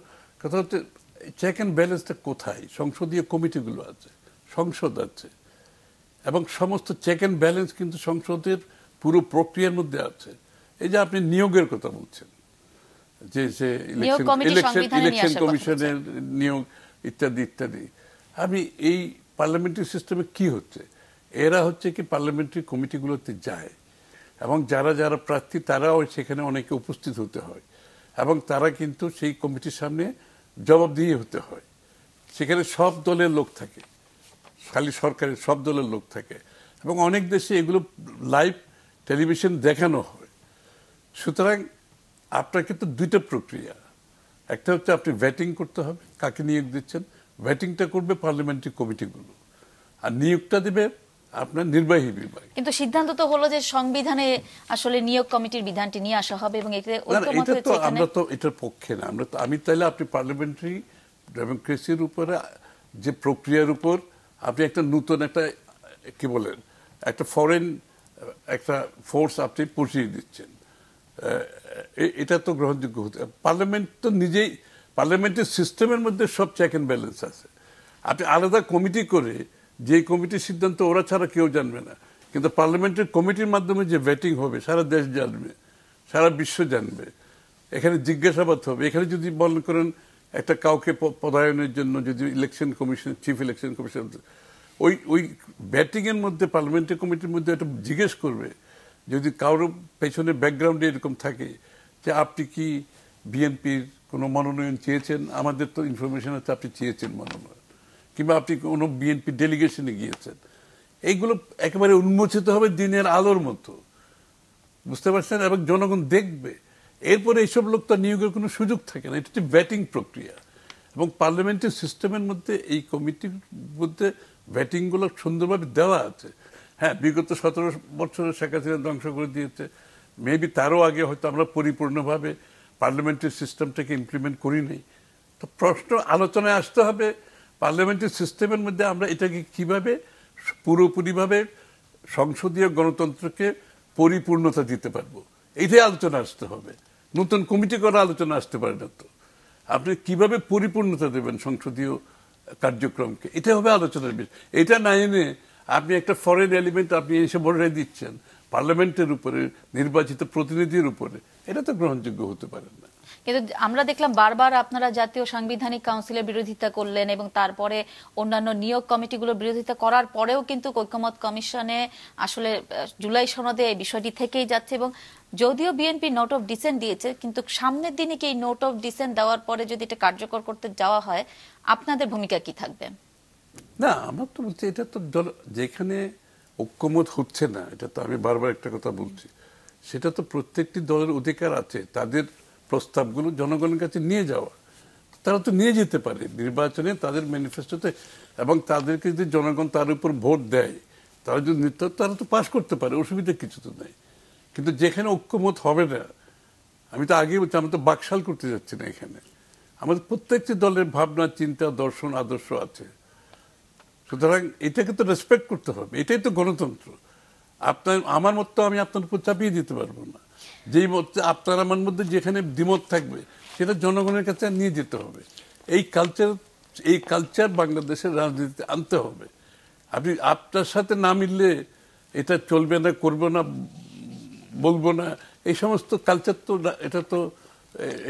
কথা হচ্ছে, চেক অ্যান্ড ব্যালেন্সটা কোথায়? সংসদীয় কমিটিগুলো আছে, সংসদ আছে, এবং সমস্ত চেক অ্যান্ড ব্যালেন্স কিন্তু সংসদের পুরো প্রক্রিয়ার মধ্যে আছে। এই যে আপনি নিয়োগের কথা বলছেন, যে ইলেকশন কমিশনের নিয়োগ ইত্যাদি ইত্যাদি, আমি এই পার্লামেন্টারি সিস্টেমে কি হচ্ছে, এরা হচ্ছে কি পার্লামেন্টারি কমিটিগুলোতে যায়, এবং যারা যারা প্রার্থী তারাও সেখানে অনেকে উপস্থিত হতে হয়, এবং তারা কিন্তু সেই কমিটির সামনে জবাবদিহি হতে হয়। সেখানে সব দলের লোক থাকে, খালি সরকারের সব দলের লোক থাকে, এবং অনেক দেশে এগুলো লাইভ টেলিভিশন দেখানো হয়। সুতরাং আপনার কিন্তু দুইটা প্রক্রিয়া, একটা হচ্ছে আপনি ভেটিং করতে হবে, কাকে নিয়োগ দিচ্ছেন, ভেটিংটা করবে পার্লামেন্টারি কমিটিগুলো, আর নিয়োগটা দিবে আপনার নির্বাহী বিভাগ। কিন্তু সিদ্ধান্ত তো হলো যে সংবিধানে আসলে নিয়োগ কমিটির বিধানটি নিয়ে আসা হবে, এবং এতে ঐকমত্য হয়েছে। আমরা তো এটার পক্ষে না। আমি তাইলে আপনি পার্লামেন্টারি ডেমোক্রেসির উপরে যে প্রক্রিয়ার উপর আপনি একটা নতুন একটা কি বলেন একটা ফরেন একটা ফোর্স আপনি পুষিয়ে দিচ্ছেন, এটা তো গ্রহণযোগ্য হতে। পার্লামেন্ট তো নিজেই, পার্লামেন্টের সিস্টেমের মধ্যে সব চেক অ্যান্ড ব্যালেন্স আছে। আপনি আলাদা কমিটি করে, যে কমিটির সিদ্ধান্ত ওরা ছাড়া কেউ জানবে না, কিন্তু পার্লামেন্টের কমিটির মাধ্যমে যে ভেটিং হবে সারা দেশ জানবে, সারা বিশ্ব জানবে, এখানে জিজ্ঞাসাবাদ হবে। এখানে যদি মনে করেন একটা কাউকে পদায়নের জন্য যদি election commission, chief election commission ওই ব্যাটিং এর মধ্যে পার্লামেন্টারি কমিটির মধ্যে একটা জিজ্ঞেস করবে, যদি কারোর পেছনে ব্যাকগ্রাউন্ডে এরকম থাকে যে আপনি কি বিএনপির কোনো মনোনয়ন চেয়েছেন, আমাদের তো ইনফরমেশন আছে আপনি চেয়েছেন মনোনয়ন, কিংবা আপনি কোনো বিএনপি ডেলিগেশনে গিয়েছেন, এইগুলো একেবারে উন্মোচিত হবে দিনের আলোর মতো, বুঝতে পারছেন? এবং জনগণ দেখবে। এরপরে এইসব লোক তো নিয়োগের কোনো সুযোগ থাকে না। এটা হচ্ছে ব্যাটিং প্রক্রিয়া, এবং পার্লামেন্টের সিস্টেমের মধ্যে এই কমিটির মধ্যে ব্যাটিং গুলো সুন্দরভাবে দেওয়া আছে। হ্যাঁ, বিগত 17 বছরের শেখ হাসিনা ধ্বংস করে দিয়েছে, মেবি তারও আগে হয়তো আমরা পরিপূর্ণভাবে পার্লামেন্টারি সিস্টেমটাকে ইমপ্লিমেন্ট করি নাই। তো প্রশ্ন আলোচনায় আসতে হবে পার্লামেন্টারি সিস্টেমের মধ্যে আমরা এটাকে কিভাবে পুরোপুরিভাবে সংসদীয় গণতন্ত্রকে পরিপূর্ণতা দিতে পারবো, এইটাই আলোচনা আসতে হবে। নতুন কমিটি করা আলোচনা আসতে পারে না। তো আপনি কিভাবে পরিপূর্ণতা দেবেন সংসদীয় কার্যক্রমকে, এটা হবে আলোচনার বিষয়। এটা না এনে আপনি একটা ফরেন এলিমেন্ট আপনি এসে বসাই দিচ্ছেন পার্লামেন্টের উপরে, নির্বাচিত প্রতিনিধির উপরে, এটা তো গ্রহণযোগ্য হতে পারে না। কিন্তু আমরা দেখলাম বারবার আপনারা জাতীয় সাংবিধানিক কাউন্সিলের বিরোধিতা করলেন, এবং তারপরে অন্যান্য নিয়োগ কমিটিগুলোর বিরোধিতা করার পরেও কিন্তু ঐকমত্য কমিশনে আসলে জুলাই সনদে এই বিষয়টি থেকেই যাচ্ছে। এবং যদিও বিএনপি নোট অফ ডিসেন্ট দিয়েছে, কিন্তু সামনের দিনে কি এই নোট অফ ডিসেন্ট দেওয়ার পরে যদি এটা কার্যকর করতে যাওয়া হয়, আপনাদের ভূমিকা কি থাকবে? না, আমার তো বলছি এটা তো যেখানে ঐক্যমত হচ্ছে না, এটা তো আমি বারবার একটা কথা বলছি, সেটা তো প্রত্যেকটি দলের অধিকার আছে তাদের প্রস্তাবগুলো জনগণের কাছে নিয়ে যাওয়া। তারা তো নিয়ে যেতে পারে নির্বাচনে তাদের ম্যানিফেস্টোতে, এবং তাদেরকে যদি জনগণ তার উপর ভোট দেয়, তারা যদি তারা তো পাশ করতে পারে, অসুবিধা কিছু তো নেই। কিন্তু যেখানে ঐক্যমত হবে না, আমি তো আগেই বলছি, আমি তো বাকশাল করতে যাচ্ছি না এখানে। আমাদের প্রত্যেকটি দলের ভাবনা, চিন্তা, দর্শন, আদর্শ আছে, সুতরাং এটাকে তো রেসপেক্ট করতে হবে। এটাই তো গণতন্ত্র। আপনার আমার মত তো আমি আপনার উপর চাপিয়ে দিতে পারবো না। যেই মত আপনার আমার মধ্যে যেখানে দ্বিমত থাকবে সেটা জনগণের কাছে নিয়ে যেতে হবে। এই কালচার বাংলাদেশের রাজনীতিতে আনতে হবে। আপনি আপনার সাথে না মিললে এটা চলবে না, করবো না, বলবো না, এই সমস্ত কালচার তো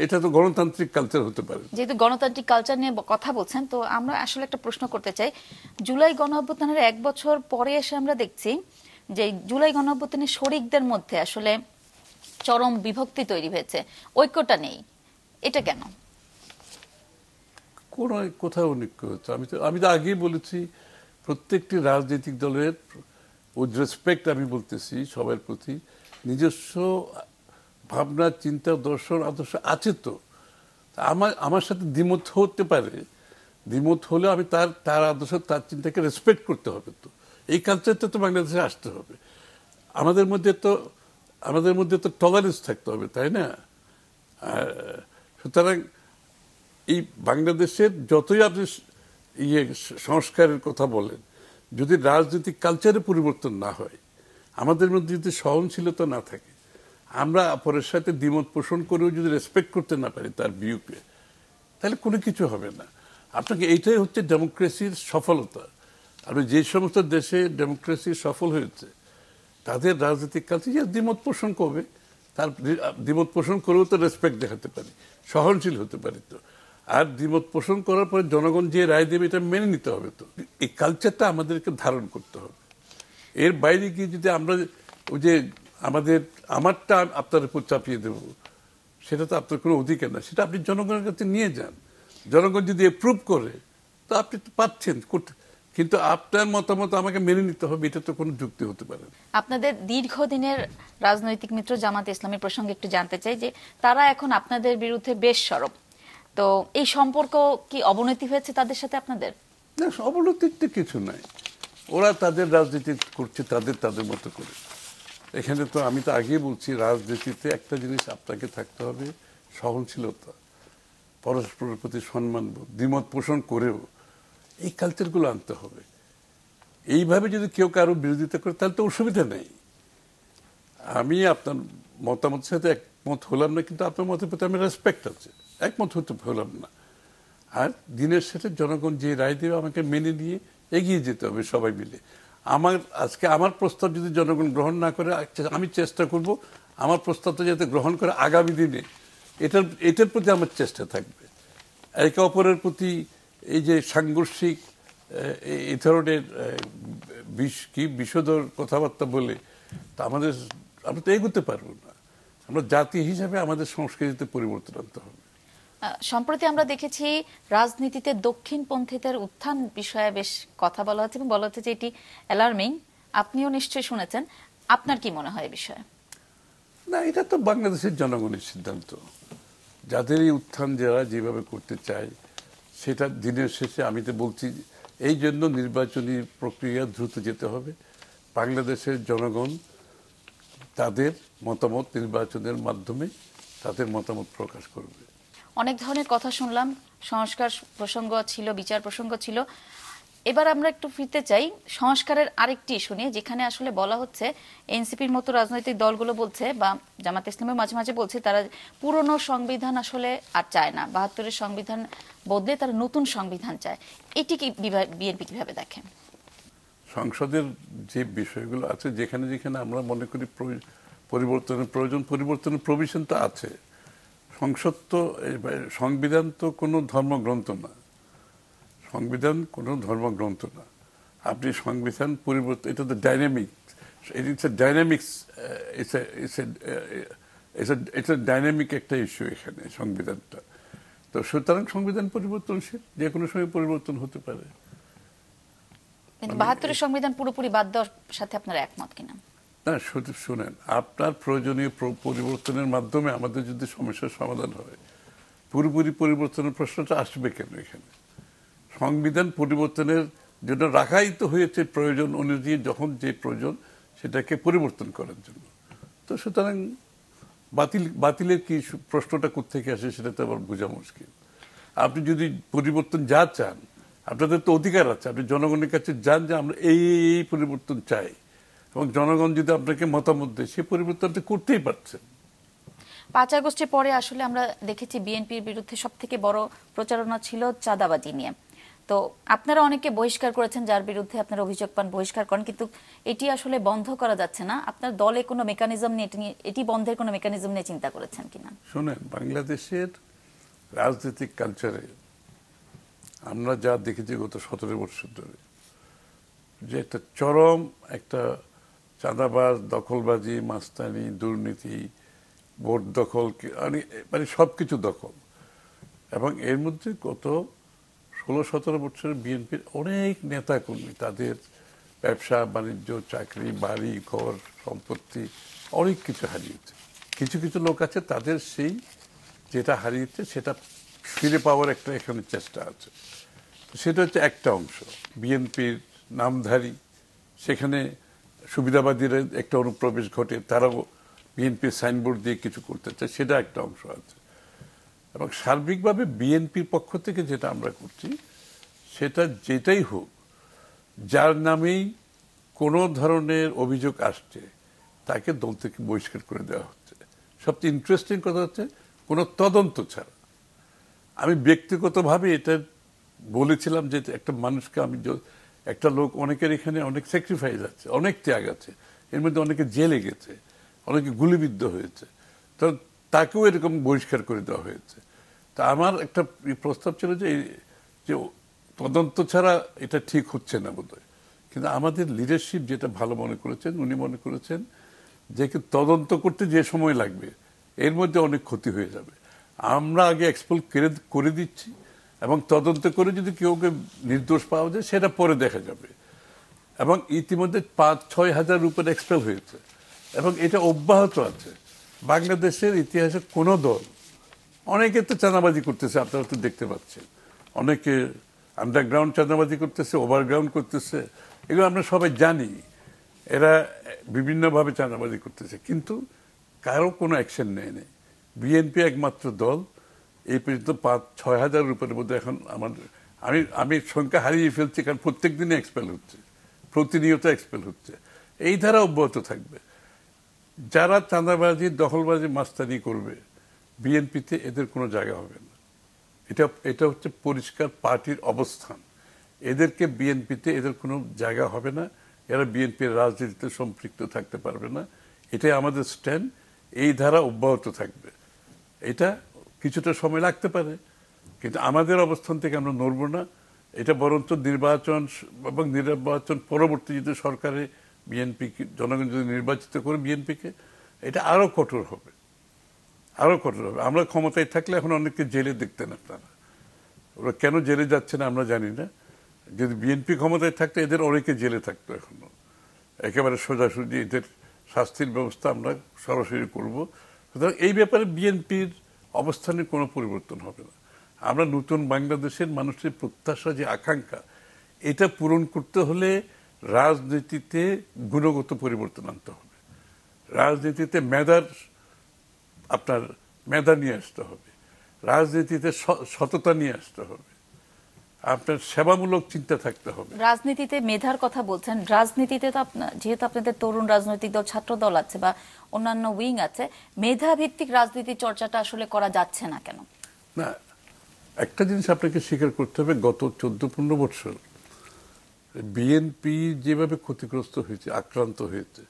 এটা তো গণতান্ত্রিক কালচার হতে পারে। যেহেতু গণতান্ত্রিক কালচার নিয়ে কথা বলছেন, তো আমরা আসলে একটা প্রশ্ন করতে চাই। জুলাই গণঅভ্যুত্থানের 1 বছর পরে এসে আমরা দেখছি যে জুলাই গণঅভ্যুত্থানের শরিকদের মধ্যে আসলে চরম বিভক্তি তৈরি হয়েছে, ঐক্যটা নেই। এটা কেন? কোথাও ঐক্য হচ্ছে? আমি তো আগেই বলেছি, প্রত্যেকটি রাজনৈতিক দলের উইথ রেসপেক্ট আমি বলতেছি সবার প্রতি, নিজস্ব ভাবনা, চিন্তা, দর্শন, আদর্শ আছে। তো আমার সাথে দ্বিমত হতে পারে, দ্বিমত হলে আমি তার আদর্শ, তার চিন্তাকে রেসপেক্ট করতে হবে। তো এই কালচারটা তো বাংলাদেশে আসতে হবে। আমাদের মধ্যে তো টলারেন্স থাকতে হবে, তাই না? সুতরাং এই বাংলাদেশের যতই আপনি সংস্কারের কথা বলেন, যদি রাজনৈতিক কালচারে পরিবর্তন না হয়, আমাদের মধ্যে যদি সহনশীলতা না থাকে, আমরা অপরের সাথে দ্বিমত পোষণ করেও যদি রেসপেক্ট করতে না পারি তার ভিউকে, তাহলে কোনো কিছু হবে না। আপনাকে এইটাই হচ্ছে ডেমোক্রেসির সফলতা। আর যে সমস্ত দেশে ডেমোক্রেসি সফল হয়েছে তাদের রাজনৈতিক কালচার দ্বিমত পোষণ করবে, তার দ্বিমত পোষণ করেও তো রেসপেক্ট দেখাতে পারি, সহনশীল হতে পারি। তো আর দ্বিমত পোষণ করার পরে জনগণ যে রায় দেবে এটা মেনে নিতে হবে। তো এই কালচারটা আমাদেরকে ধারণ করতে হবে। এর বাইরে গিয়ে যদি আমরা ওই যে আমারটা আপনার উপর চাপিয়ে দেব, সেটা তো আপনার কোনো অধিকার না। সেটা আপনি জনগণের কাছে নিয়ে যান, জনগণ যদি অ্যাপ্রুভ করে তো আপনি তো পাচ্ছেন করতে, কিন্তু আপনার মতামত আমাকে মেনে নিতে হবে, এটা তো কোনো যুক্তি হতে পারে না। আপনাদের দীর্ঘদিনের রাজনৈতিক মিত্র জামাত ইসলামের প্রসঙ্গে একটু জানতে চাই যে তারা এখন আপনাদের বিরুদ্ধে বেশ সরব, তো এই সম্পর্ক কি অবনতি হয়েছে তাদের সাথে আপনাদের? না, অবনতির তো কিছু নাই। ওরা তাদের রাজনীতি করছে তাদের মতো করে। এখানে তো আমি তো আগেই বলছি, রাজনীতিতে একটা জিনিস আপনাকে থাকতে হবে, সহনশীলতা, পরস্পরের প্রতি সম্মানবোধ, দ্বিমত পোষণ করেও এই কালচারগুলো আনতে হবে। এইভাবে যদি কেউ কারো বিরোধিতা করে তাহলে তো অসুবিধা নেই। আমি আপনার মতামতের সাথে একমত হলাম না, কিন্তু আপনার মতের প্রতি আমি রেসপেক্ট আছে, একমত হতে হলাম না। আর দিনের শেষে জনগণ যে রায় দেবে আমাকে মেনে নিয়ে এগিয়ে যেতে হবে সবাই মিলে। আজকে আমার প্রস্তাব যদি জনগণ গ্রহণ না করে, আমি চেষ্টা করব আমার প্রস্তাবটা যাতে গ্রহণ করে আগামী দিনে এটার প্রতি আমার চেষ্টা থাকবে। একে অপরের প্রতি এই যে সাংঘর্ষিক এই ধরনের বিষধর কথাবার্তা বলে তা আমরা তো এগোতে পারবো না। আমরা জাতি হিসাবে আমাদের সংস্কৃতিতে পরিবর্তন আনতে হবে। সম্প্রতি আমরা দেখেছি রাজনীতিতে দক্ষিণপন্থীদের উত্থান বিষয়ে বেশ কথা বলা হচ্ছে এবং বলা হচ্ছে যে এটি অ্যালার্মিং। আপনিও নিশ্চয়ই শুনেছেন, আপনার কি মনে হয় এই বিষয়ে? না, এটা তো বাংলাদেশের জনগণের সিদ্ধান্ত। যাদের এই উত্থান যারা যেভাবে করতে চায় সেটা দিনের শেষে আমি তো বলছি এই জন্য নির্বাচনী প্রক্রিয়া দ্রুত যেতে হবে। বাংলাদেশের জনগণ তাদের মতামত নির্বাচনের মাধ্যমে তাদের মতামত প্রকাশ করবে। অনেক ধরনের কথা শুনলাম, সংস্কার প্রসঙ্গ ছিল, বিচার প্রসঙ্গ ছিল। এবার আমরা একটু ফিরতে চাই সংস্কারের আরেকটি ইস্যু নিয়ে, যেখানে আসলে বলা হচ্ছে এনসিপির মতো রাজনৈতিক দলগুলো বলছে বা জামাত ইসলামের মাঝে মাঝে বলছে তারা পুরনো সংবিধান আসলে আর চায় না, ৭২-এর সংবিধান বদলে তারা নতুন সংবিধান চায়। এটি কি বিএনপি কিভাবে দেখেন? সংসদের যে বিষয়গুলো আছে, যেখানে যেখানে আমরা মনে করি পরিবর্তনের প্রয়োজন, পরিবর্তনের প্রভিশন তো আছে। সংবিধান তো কোনো ধর্মগ্রন্থ না, সংবিধান কোনো ধর্মগ্রন্থ না। আপনি সংবিধান পরিবর্তন, এটা তো ডাইনামিক, এটা ডাইনামিক একটা ইস্যু এখানে সংবিধানটা। তো সুতরাং সংবিধান পরিবর্তনশীল, যে কোনো সময় পরিবর্তন হতে পারে। কিন্তু ৭২-এর সংবিধান পুরোপুরি বাদ দেওয়ার সাথে আপনারা একমত কিনা? না, শুনেন, আপনার প্রয়োজনীয় পরিবর্তনের মাধ্যমে আমাদের যদি সমস্যার সমাধান হয়, পুরোপুরি পরিবর্তনের প্রশ্নটা আসবে কেন এখানে? সংবিধান পরিবর্তনের জন্য রাখাই তো হয়েছে প্রয়োজন অনুযায়ী, যখন যে প্রয়োজন সেটাকে পরিবর্তন করার জন্য। তো সুতরাং বাতিলের কি প্রশ্নটা কোত্থেকে আসে সেটা তো আবার বোঝা মুশকিল। আপনি যদি পরিবর্তন যা চান, আপনাদের তো অধিকার আছে, আপনি জনগণের কাছে যান যে আমরা এই পরিবর্তন চাই, এবং জনগণ যদি আপনাকে মতামত দেয় সেই পরিবর্তন আপনি করতেই পারছেন। ৫ আগস্টের পরে আসলে আমরা দেখেছি বিএনপির বিরুদ্ধে সবথেকে বড় প্রচারণা ছিল চাঁদাবাজি নিয়ে। তো আপনারা অনেকে বহিষ্কার করেছেন, যার বিরুদ্ধে আপনারা অভিযোগ পান বহিষ্কার করেন, কিন্তু এটি আসলে বন্ধ করা যাচ্ছে না। আপনার দলে কোনো মেকানিজম নিয়ে এটি বন্ধের কোনো মেকানিজম নিয়ে চিন্তা করেছেন কিনা? শুনেন, বাংলাদেশের রাজনৈতিক কালচারে আমরা যা দেখেছি গত ১৭ বছর ধরে, যে একটা চরম একটা চাঁদাবাজ, দখলবাজি, মাস্তানি, দুর্নীতি, ভোট দখল, মানে সবকিছু দখল। এবং এর মধ্যে গত ১৬-১৭ বছরে বিএনপির অনেক নেতাকর্মী তাদের ব্যবসা বাণিজ্য, চাকরি, বাড়ি ঘর, সম্পত্তি অনেক কিছু হারিয়েছে। কিছু কিছু লোক আছে তাদের সেই যেটা হারিয়েছে সেটা ফিরে পাওয়ার একটা এখানে চেষ্টা আছে। সেটা হচ্ছে একটা অংশ। বিএনপির নামধারী, সেখানে সুবিধাবাদীরা একটা অনুপ্রবেশ ঘটে, তারাও বিএনপির সাইনবোর্ড দিয়ে কিছু করতে চায়, সেটা একটা অংশ আছে। এবং সার্বিকভাবে বিএনপির পক্ষ থেকে যেটা আমরা করছি, সেটা যেটাই হোক, যার নামেই কোনো ধরনের অভিযোগ আসছে তাকে দল থেকে বহিষ্কার করে দেওয়া হচ্ছে। সবচেয়ে ইন্টারেস্টিং কথা হচ্ছে কোনো তদন্ত ছাড়া। আমি ব্যক্তিগতভাবে এটা বলেছিলাম যে একটা মানুষকে একটা লোক, অনেকের এখানে অনেক স্যাক্রিফাইস আছে, অনেক ত্যাগ আছে, এর মধ্যে অনেকে জেলে গেছে, অনেকে গুলিবিদ্ধ হয়েছে, তো তাকেও এরকম বহিষ্কার করে দেওয়া হয়েছে। তা আমার একটা প্রস্তাব ছিল যে তদন্ত ছাড়া এটা ঠিক হচ্ছে না বোধহয়। কিন্তু আমাদের লিডারশিপ যেটা ভালো মনে করেছেন, উনি মনে করেছেন যে তদন্ত করতে যে সময় লাগবে এর মধ্যে অনেক ক্ষতি হয়ে যাবে, আমরা আগে এক্সপোজ করে দিচ্ছি, এবং তদন্ত করে যদি কেউকে নির্দোষ পাওয়া যায় সেটা পরে দেখা যাবে। এবং ইতিমধ্যে ৫-৬ হাজার উপরে এক্সপেল হয়েছে, এবং এটা অব্যাহত আছে। বাংলাদেশের ইতিহাসে কোনো দল, অনেকে তো চাঁদাবাজি করতেছে, আপনারা তো দেখতে পাচ্ছেন, অনেকে আন্ডারগ্রাউন্ড চাঁদাবাজি করতেছে, ওভারগ্রাউন্ড করতেছে, এগুলো আমরা সবাই জানি, এরা বিভিন্নভাবে চাঁদাবাজি করতেছে, কিন্তু কারো কোনো অ্যাকশন নেয়নি। বিএনপি একমাত্র দল এই পর্যন্ত ৫-৬ হাজারের উপরে মধ্যে এখন আমি সংখ্যা হারিয়ে ফেলছি, কারণ প্রত্যেক দিনে এক্সপেল হচ্ছে, প্রতিনিয়ত এক্সপেল হচ্ছে। এই ধারা অব্যাহত থাকবে। যারা চাঁদাবাজি, দখলবাজি, মাস্তানি করবে বিএনপিতে এদের কোনো জায়গা হবে না। এটা হচ্ছে পরিষ্কার পার্টির অবস্থান। এদেরকে বিএনপিতে এদের কোনো জায়গা হবে না, এরা বিএনপির রাজনীতিতে সম্পৃক্ত থাকতে পারবে না। এটাই আমাদের স্ট্যান্ড। এই ধারা অব্যাহত থাকবে। এটা কিছুটা সময় লাগতে পারে, কিন্তু আমাদের অবস্থান থেকে আমরা নড়ব না। এটা বরঞ্চ নির্বাচন এবং নির্বাচন পরবর্তী যদি সরকারে বিএনপি জনগণ যদি নির্বাচিত করে বিএনপিকে, এটা আরো কঠোর হবে, আরো কঠোর হবে। আমরা ক্ষমতায় থাকলে এখন অনেককে জেলে দেখতেন আপনারা, ওরা কেন জেলে যাচ্ছে না আমরা জানি না। যদি বিএনপি ক্ষমতায় থাকতো এদের অনেকে জেলে থাকতো এখনো। একেবারে সোজাসুজি এদের শাস্তির ব্যবস্থা আমরা সরাসরি করব। সুতরাং এই ব্যাপারে বিএনপির অবস্থানে কোনো পরিবর্তন হবে না। আমরা নতুন বাংলাদেশের মানুষের প্রত্যাশা, যে আকাঙ্ক্ষা, এটা পূরণ করতে হলে রাজনীতিতে গুণগত পরিবর্তন আনতে হবে। রাজনীতিতে আপনার মেধা নিয়ে আসতে হবে, রাজনীতিতে সততা নিয়ে আসতে হবে, আপনার সেবামূলক চিন্তা থাকতে হবে। রাজনীতিতে মেধার কথা বলছেন, রাজনীতিতে তো যেহেতু আপনাদের তরুণ রাজনৈতিক দল, ছাত্র দল আছে বা অন্যান্য উইং আছে, মেধা ভিত্তিক রাজনীতি চর্চাটা আসলে করা যাচ্ছে না কেন? না, একটা জিনিস আপনাকে স্বীকার করতে হবে, গত 14-15 বছর বিএনপি যেভাবে ক্ষতিগ্রস্ত হয়েছে, আক্রান্ত হয়েছে,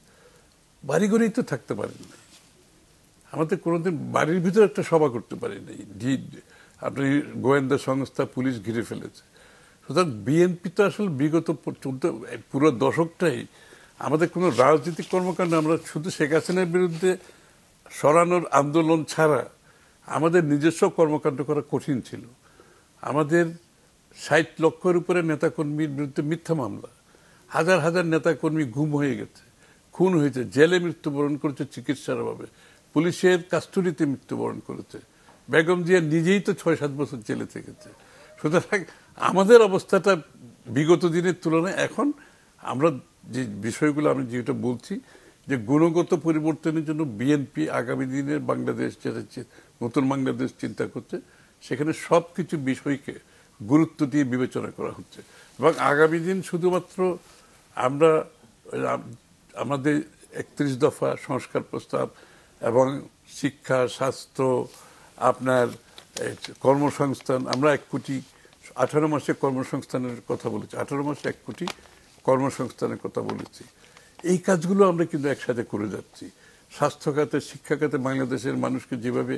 বাড়িঘরেই তো থাকতে পারেনি। আমাদের কোনোদিন বাড়ির ভিতরে একটা সভা করতে পারিনি। আপনি গোয়েন্দা সংস্থা, পুলিশ ঘিরে ফেলেছে। সুতরাং বিএনপি তো আসলে বিগত পুরো দশকটাই আমাদের কোনো রাজনৈতিক কর্মকাণ্ড, আমরা শুধু শেখ হাসিনার বিরুদ্ধে সরানোর আন্দোলন ছাড়া আমাদের নিজস্ব কর্মকাণ্ড করা কঠিন ছিল। আমাদের 60 লক্ষের উপরে নেতাকর্মীর বিরুদ্ধে মিথ্যা মামলা, হাজার হাজার নেতাকর্মী গুম হয়ে গেছে, খুন হয়েছে, জেলে মৃত্যুবরণ করেছে চিকিৎসার অভাবে, পুলিশের কাস্টডিতে মৃত্যুবরণ করেছে। বেগম জিয়া নিজেই তো 6-7 বছর জেলে থেকেছে। সুতরাং আমাদের অবস্থাটা বিগত দিনের তুলনায় এখন আমরা যে বিষয়গুলো আমি যেটা বলছি, যে গুণগত পরিবর্তনের জন্য বিএনপি আগামী দিনের বাংলাদেশ, যেটা নতুন বাংলাদেশ চিন্তা করছে, সেখানে সবকিছু বিষয়কে গুরুত্ব দিয়ে বিবেচনা করা হচ্ছে। এবং আগামী দিন শুধুমাত্র আমরা আমাদের 31 দফা সংস্কার প্রস্তাব এবং শিক্ষা, স্বাস্থ্য, আপনার কর্মসংস্থান, আমরা 1 কোটি 18 মাসে কর্মসংস্থানের কথা বলেছি, 18 মাসে 1 কোটি কর্মসংস্থানের কথা বলেছি। এই কাজগুলো আমরা কিন্তু একসাথে করে যাচ্ছি। স্বাস্থ্য খাতে, শিক্ষা খাতে বাংলাদেশের মানুষকে যেভাবে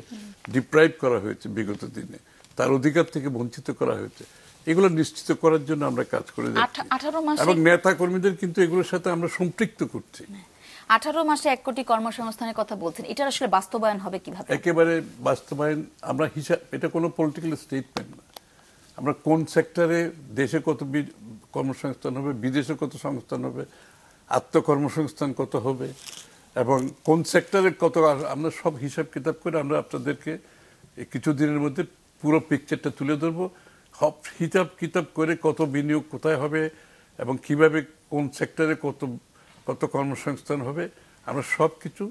ডিপ্রাইভ করা হয়েছে বিগত দিনে, তার অধিকার থেকে বঞ্চিত করা হয়েছে, এগুলো নিশ্চিত করার জন্য আমরা কাজ করে যাচ্ছি। এবং নেতা কর্মীদের কিন্তু এগুলোর সাথে আমরা সম্পৃক্ত করছি। 18 মাসে 1 কোটি কর্মসংস্থানের কথা বলছেন, এটা আসলে বাস্তবায়ন হবে কিভাবে? একেবারে বাস্তবায়ন, আমরা হিসাব, এটা কোনো পলিটিক্যাল স্টেটমেন্ট না। আমরা কোন সেক্টরে দেশে কত কর্মসংস্থান হবে, বিদেশে কত সংস্থান হবে, আত্মকর্মসংস্থান কত হবে, এবং কোন সেক্টরে কত, আমরা সব হিসাব কিতাব করে আমরা আপনাদেরকে কিছুদিনের মধ্যে পুরো পিকচারটা তুলে ধরবো। হিসাব কিতাব করে কত বিনিয়োগ কোথায় হবে এবং কিভাবে কোন সেক্টরে কত কর্মসংস্থান হবে, আমরা সব কিছু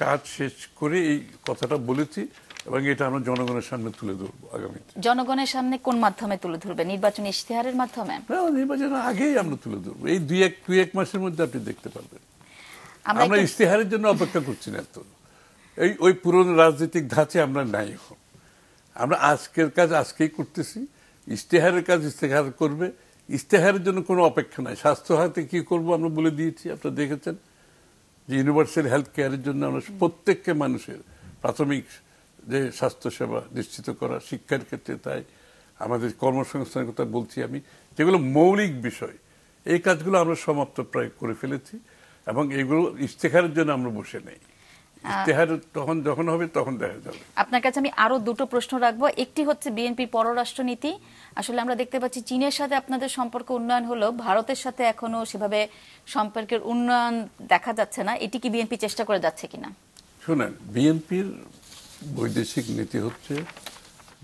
কাজ শেষ করে এই কথাটা বলেছি এবং এটা আমরা জনগণের সামনে তুলে ধরবো আগামীতে। জনগণের সামনে কোন মাধ্যমে তুলে ধরবে? নির্বাচনী ইশতেহারের মাধ্যমে? না, নির্বাচনের আগেই আমরা তুলে ধরবো। এই 2-1 মাসের মধ্যে আপনি দেখতে পারবেন। আমরা ইশতেহারের জন্য অপেক্ষা করছি না। তো ওই পুরনো রাজনৈতিক ধাঁচে আমরা নাই এখন। আমরা আজকের কাজ আজকেই করতেছি, ইশতেহারের কাজ ইশতেহার করবে। ইশতেহারের জন্য কোনো অপেক্ষা নাই। স্বাস্থ্য খাতে কি করবো আমরা বলে দিয়েছি, আপনারা দেখেছেন যে ইউনিভার্সাল হেলথ কেয়ারের জন্য আমরা প্রত্যেককে মানুষের প্রাথমিক যে স্বাস্থ্যসেবা নিশ্চিত করা, শিক্ষার ক্ষেত্রে তাই, আমাদের কর্মসংস্থানের কথা বলছি আমি, যেগুলো মৌলিক বিষয়, এই কাজগুলো আমরা সমাপ্ত প্রায় করে ফেলেছি এবং এগুলো ইশতেহারের জন্য আমরা বসে নেই। ইশতেহার তখন যখন হবে তখন দেখা যাবে। আপনার কাছে আমি আরো দুটো প্রশ্ন রাখবো। একটি হচ্ছে বিএনপির পররাষ্ট্রনীতি। আসলে আমরা দেখতে পাচ্ছি চীনের সাথে আপনাদের সম্পর্ক উন্নয়ন হলো, ভারতের সাথে এখনো সেভাবে সম্পর্কের উন্নয়ন দেখা যাচ্ছে না। এটি কি বিএনপি চেষ্টা করে যাচ্ছে কিনা? শুনেন, বিএনপির বৈদেশিক নীতি হচ্ছে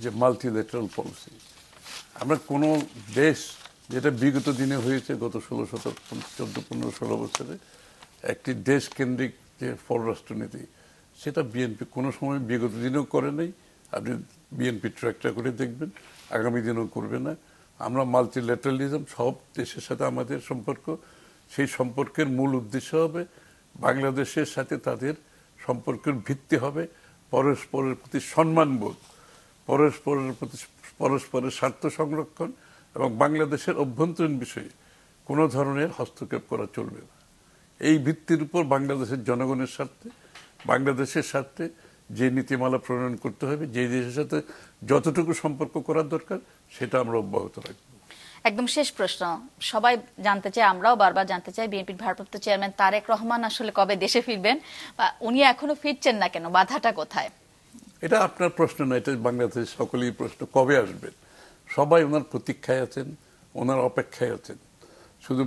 যে মাল্টিল্যাটারাল পলিসি। আমরা কোনো দেশ, যেটা বিগত দিনে হয়েছে গত 14-15-16 বছরে, একটি দেশ কেন্দ্রিক যে পররাষ্ট্রনীতি, সেটা বিএনপি কোনো সময় বিগত দিনেও করে নাই। আপনি বিএনপি ট্র্যাকটা করে দেখবেন, আগামী দিনেও করবে না। আমরা মাল্টিল্যাটারালিজম, সব দেশের সাথে আমাদের সম্পর্ক, সেই সম্পর্কের মূল উদ্দেশ্য হবে বাংলাদেশের সাথে তাদের সম্পর্কের ভিত্তি হবে পরস্পরের প্রতি সম্মানবোধ, পরস্পরের প্রতি পরস্পরের স্বার্থ সংরক্ষণ এবং বাংলাদেশের অভ্যন্তরীণ বিষয়ে কোনো ধরনের হস্তক্ষেপ করা চলবে না। এই ভিত্তির উপর বাংলাদেশের জনগণের স্বার্থে, বাংলাদেশের স্বার্থে যে নীতিমালা প্রণয়ন করতে হবে, যে দেশের সাথে যতটুকু সম্পর্ক করার দরকার সেটা আমরা অব্যাহত রাখবো। একদম শেষ প্রশ্ন, সবাই জানতে চাই, আমরাও বারবার জানতে চাই, বিএনপির ভারপ্রাপ্ত চেয়ারম্যান তারেক রহমান আসলে কবে দেশে ফিরবেন, বা উনি এখনো ফিরছেন না কেন, বাধাটা কোথায়? এটা আপনার প্রশ্ন না, এটা বাংলাদেশের সকলেই প্রশ্ন, কবে আসবেন। সবাই ওনার প্রতীক্ষায় আছেন, ওনার অপেক্ষায় আছেন। শুধু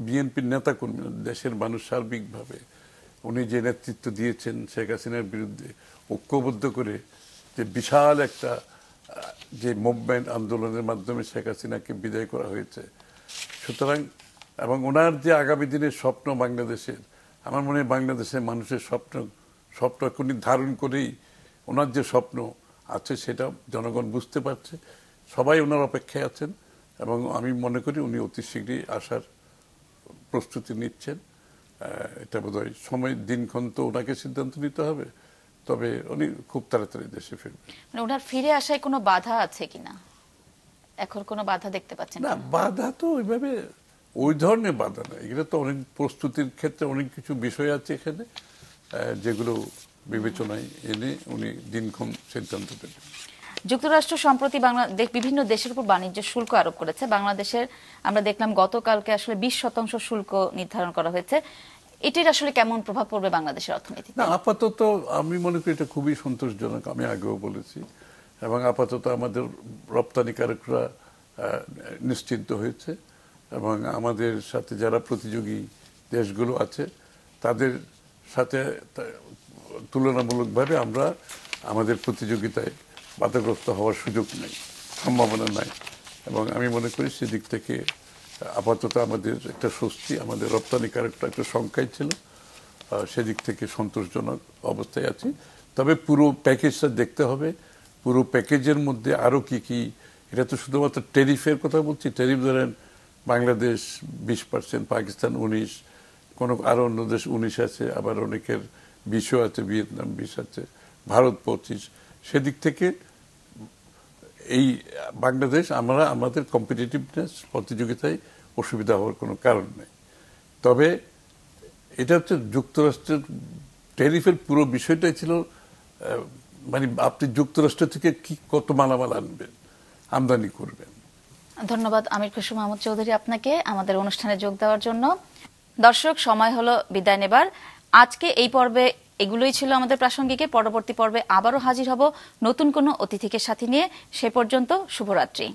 বিএনপির নেতা কর্মী, দেশের মানুষ সার্বিকভাবে উনি যে নেতৃত্ব দিয়েছেন শেখ হাসিনার বিরুদ্ধে ঐক্যবদ্ধ করে, যে বিশাল একটা যে মুভমেন্ট, আন্দোলনের মাধ্যমে শেখ হাসিনাকে বিদায় করা হয়েছে। সুতরাং এবং ওনার যে আগামী দিনের স্বপ্ন বাংলাদেশের, আমার মনে হয় বাংলাদেশের মানুষের স্বপ্ন উনি ধারণ করেই ওনার যে স্বপ্ন আছে সেটা জনগণ বুঝতে পারছে। সবাই ওনার অপেক্ষায় আছেন এবং আমি মনে করি উনি অতি শীঘ্রই আসার প্রস্তুতি নিচ্ছেন। এটা বোধহয় সময় দিনক্ষণ তো ওনাকে সিদ্ধান্ত নিতে হবে, তবে উনি খুব তাড়াতাড়ি দেশে ফিরবেন। মানে ওনার ফিরে আসায় কোনো বাধা আছে কিনা, এখন কোনো বাধা দেখতে পাচ্ছেন না? বাধা তো ওইভাবে ওই ধরনের বাধা না, এগুলো তো অনেক প্রস্তুতির ক্ষেত্রে অনেক কিছু বিষয় আছে এখানে, যেগুলো বিবেচনায় এনে উনি দিনক্ষণ সিদ্ধান্ত দেবেন। যুক্তরাষ্ট্র সম্প্রতি বিভিন্ন দেশের উপর বাণিজ্য শুল্ক আরোপ করেছে। বাংলাদেশের আমরা দেখলাম গতকালকে আসলে 20% শুল্ক নির্ধারণ করা হয়েছে। এটির আসলে কেমন প্রভাব পড়বে বাংলাদেশের অর্থনীতিতে? না, আপাতত আমি মনে করি এটা খুবই সন্তোষজনক, আমি আগেও বলেছি। এবং আপাতত আমাদের রপ্তানিকারকরা নিশ্চিন্ত হয়েছে এবং আমাদের সাথে যারা প্রতিযোগী দেশগুলো আছে তাদের সাথে তুলনামূলকভাবে আমরা আমাদের প্রতিযোগিতায় বাধাগ্রস্ত হওয়ার সুযোগ নেই, সম্ভাবনা নাই। এবং আমি মনে করি সেদিক থেকে আপাতত আমাদের একটা স্বস্তি, আমাদের রপ্তানিকারকটা একটা সংখ্যায় ছিল, সেদিক থেকে সন্তোষজনক অবস্থায় আছি। তবে পুরো প্যাকেজটা দেখতে হবে, পুরো প্যাকেজের মধ্যে আরও কি কি, এটা তো শুধুমাত্র ট্যারিফের কথা বলছি। ট্যারিফ ধরেন বাংলাদেশ 20%, পাকিস্তান 19%, কোনো আরও অন্য দেশ 19 আছে, আবার অনেকের 20 আছে, ভিয়েতনাম 20 আছে, ভারত 25। সেদিক থেকে এই বাংলাদেশ আমরা আমাদের কম্পিটিটিভনেস, প্রতিযোগিতায় অসুবিধা হওয়ার কোনো কারণ নেই। তবে এটা হচ্ছে যুক্তরাষ্ট্রের ট্যারিফের পুরো বিষয়টাই ছিল মানে আপনি যুক্তরাষ্ট্র থেকে কি কত মালামাল আনবেন, আমদানি করবেন। ধন্যবাদ আমির খসরু মাহমুদ চৌধুরী আপনাকে আমাদের অনুষ্ঠানে যোগ দেওয়ার জন্য। দর্শক, সময় হলো বিদায় নেবার। আজকে এই পর্বে এগুলোই ছিল আমাদের প্রাসঙ্গিকে। পরবর্তী পর্বে আবারও হাজির হব নতুন কোনো অতিথিকে সাথে নিয়ে। সে পর্যন্ত শুভরাত্রি।